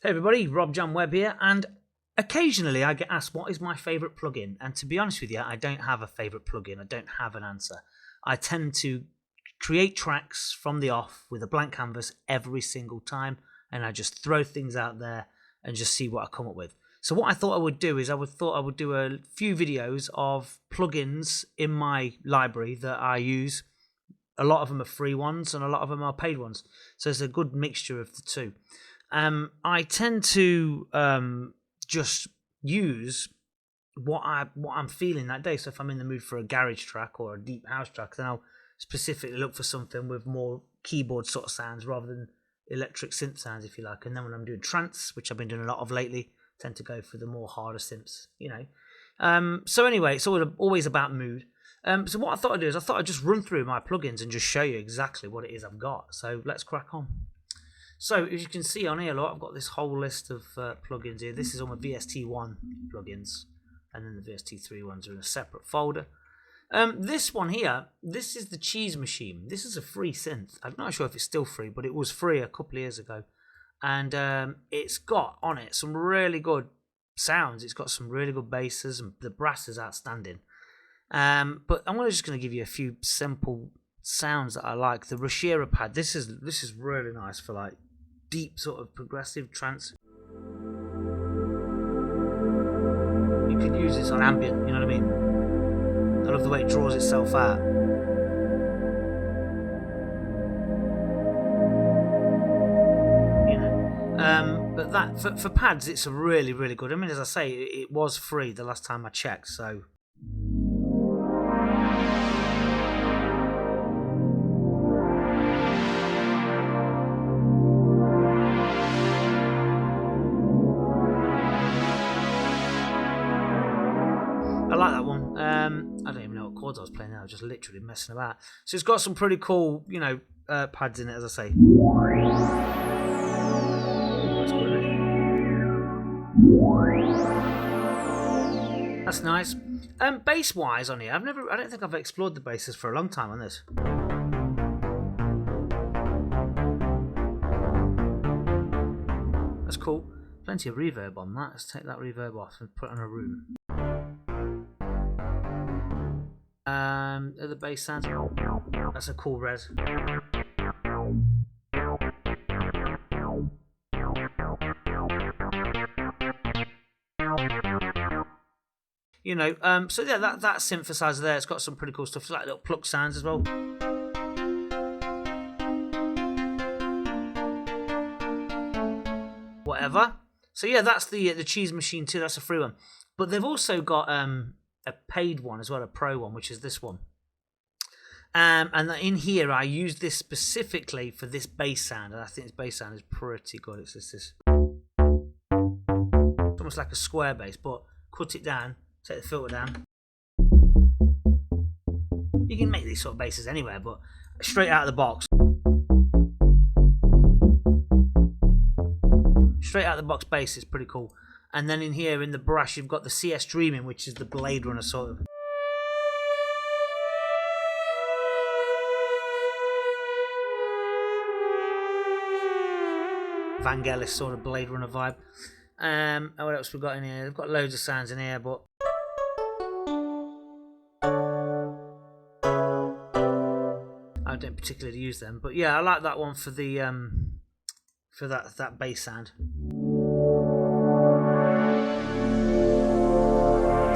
Hey everybody, Rob John Webb here, and occasionally I get asked what is my favourite plugin, and to be honest with you, I don't have a favourite plugin. I don't have an answer. I tend to create tracks from the off with a blank canvas every single time, and I just throw things out there and just see what I come up with. So what I thought I would do is I would do a few videos of plugins in my library that I use. A lot of them are free ones and a lot of them are paid ones, so it's a good mixture of the two. I tend to just use what I'm feeling that day. So if I'm in the mood for a garage track or a deep house track, then I'll specifically look for something with more keyboard sort of sounds rather than electric synth sounds, if you like. And then when I'm doing trance, which I've been doing a lot of lately, I tend to go for the more harder synths, you know. So anyway, it's always about mood. So what I thought I'd do is I thought I'd just run through my plugins and just show you exactly what it is I've got. So let's crack on. So as you can see on here, look, I've got this whole list of plugins here. This is all my VST1 plugins, and then the VST3 ones are in a separate folder. This one here, this is the Cheese Machine. This is a free synth. I'm not sure if it's still free, but it was free a couple of years ago. And it's got on it some really good sounds. It's got some really good basses, and the brass is outstanding. But I'm just going to give you a few simple sounds that I like. The Rashira pad. This is really nice for like deep sort of progressive trance. You could use this on ambient, you know what I mean? I love the way it draws itself out. You know, but that for pads, it's a really good. I mean, as I say, it was free the last time I checked, so. I like that one. I don't even know what chords I was playing now. I was just literally messing about. So it's got some pretty cool, you know, pads in it, as I say. That's nice. Bass wise on here, I don't think I've explored the basses for a long time on this. That's cool. Plenty of reverb on that. Let's take that reverb off and put it on a room. The bass sounds. That's a cool res. You know, so yeah, that synthesizer there, it's got some pretty cool stuff. It's like little pluck sounds as well. Whatever. So yeah, that's the Cheese Machine too. That's a free one, but they've also got a paid one as well, a pro one, which is this one. And in here, I used this specifically for this bass sound, and I think this bass sound is pretty good. It's just this, it's almost like a square bass, but cut it down, take the filter down. You can make these sort of basses anywhere, but straight out of the box. Straight out of the box bass is pretty cool. And then in here, in the brass, you've got the CS Dreaming, which is the Blade Runner sort of. Vangelis sort of Blade Runner vibe. What else we got in here? We've got loads of sounds in here, but I don't particularly use them. But yeah, I like that one for the for that bass sound.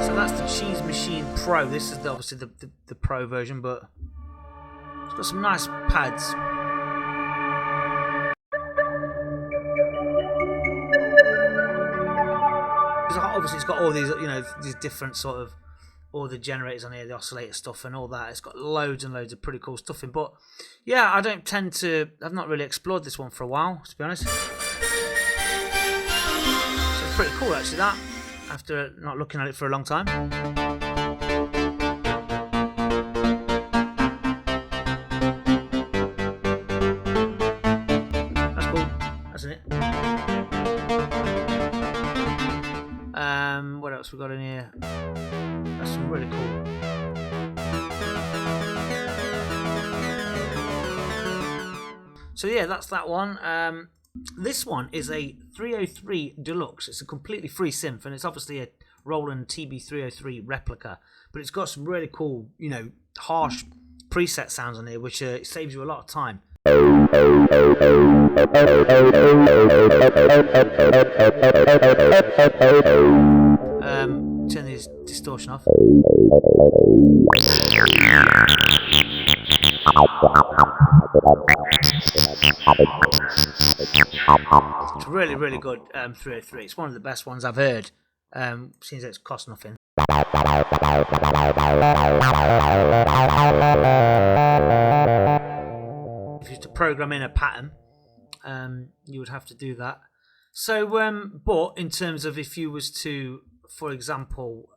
So that's the Cheese Machine Pro. This is obviously the Pro version, but it's got some nice pads. Obviously, it's got all these, you know, these different sort of, all the generators on here, the oscillator stuff and all that. It's got loads and loads of pretty cool stuff in. But yeah, I've not really explored this one for a while, to be honest. So it's pretty cool actually, that, after not looking at it for a long time. That's cool, that's it. What else we got in here? That's some really cool. So yeah, that's that one. This one is a 303 Deluxe. It's a completely free synth, and it's obviously a Roland TB303 replica, but it's got some really cool, you know, harsh preset sounds on here, which saves you a lot of time. Turn this distortion off. It's really, really good 303. It's one of the best ones I've heard, since it's cost nothing. If you were to program in a pattern, you would have to do that. So, but in terms of if you was to, for example,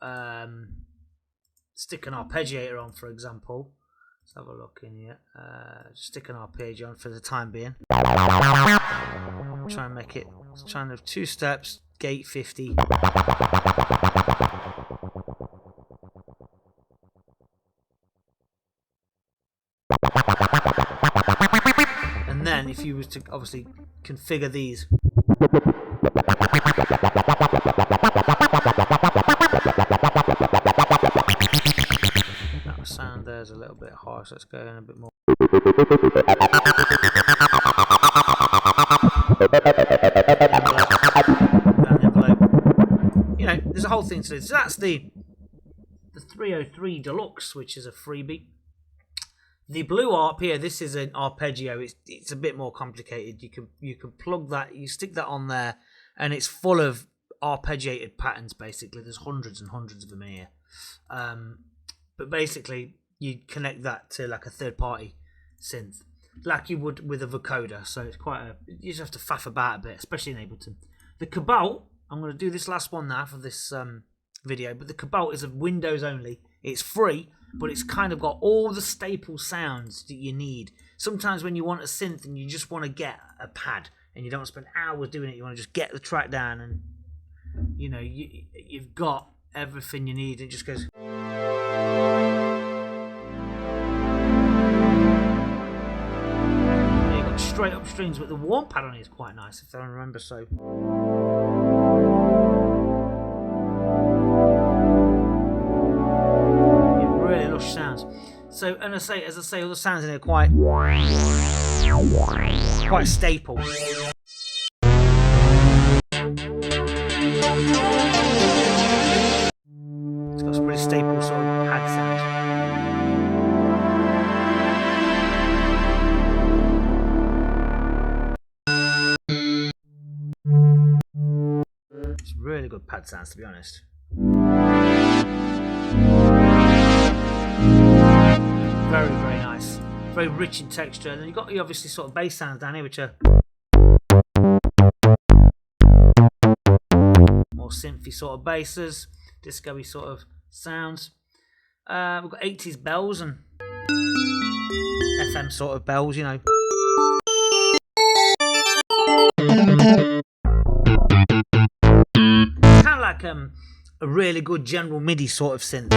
stick an arpeggiator on, for example, let's have a look in here. Stick an arpeggio on for the time being. Try and make it, trying to have 2 steps, gate 50. And then if you was to obviously configure these, that sound there's a little bit harsh. Let's go in a bit more. You know, there's a whole thing to this. So that's the 303 Deluxe, which is a freebie. The blue arp here, this is an arpeggio. It's a bit more complicated. You can plug that, you stick that on there, and it's full of arpeggiated patterns. Basically, there's hundreds and hundreds of them in here. But basically, you connect that to like a third-party synth, like you would with a vocoder. So it's quite you just have to faff about a bit, especially in Ableton. The Cobalt, I'm going to do this last one now for this video, but the Cobalt is a Windows only. It's free, but it's kind of got all the staple sounds that you need. Sometimes when you want a synth and you just want to get a pad and you don't want to spend hours doing it, you want to just get the track down and, you know, you've got everything you need. It just goes. You've got straight up strings, but the warm pad on it is quite nice, if I remember so. Sounds. So, and as I say, all the sounds in here are quite staple. It's got some really staple sort of pad sounds. It's really good pad sounds, to be honest. Very, very nice. Very rich in texture. And then you've got the obviously sort of bass sounds down here, which are more synthy sort of basses, disco-y sort of sounds. We've got 80s bells and FM sort of bells, you know. It's kind of like a really good general MIDI sort of synth.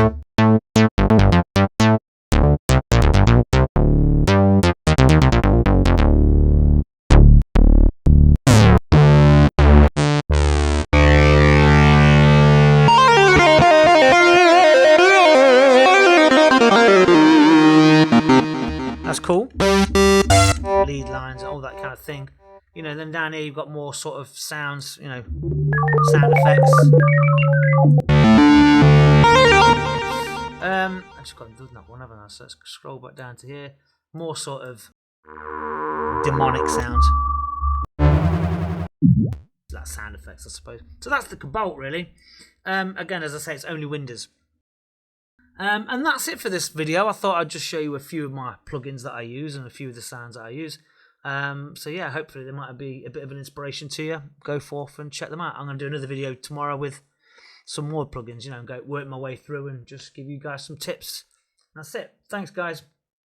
That's cool. Lead lines, all that kind of thing. You know, then down here you've got more sort of sounds, you know, sound effects. I just got done that one, haven't I? So let's scroll back down to here. More sort of demonic sounds. That sound effects, I suppose. So that's the Cobalt, really. Again, as I say, it's only Windows. And that's it for this video. I thought I'd just show you a few of my plugins that I use and a few of the sounds that I use. So yeah, hopefully they might be a bit of an inspiration to you. Go forth and check them out. I'm going to do another video tomorrow with some more plugins, you know, and go work my way through and just give you guys some tips. That's it. Thanks, guys.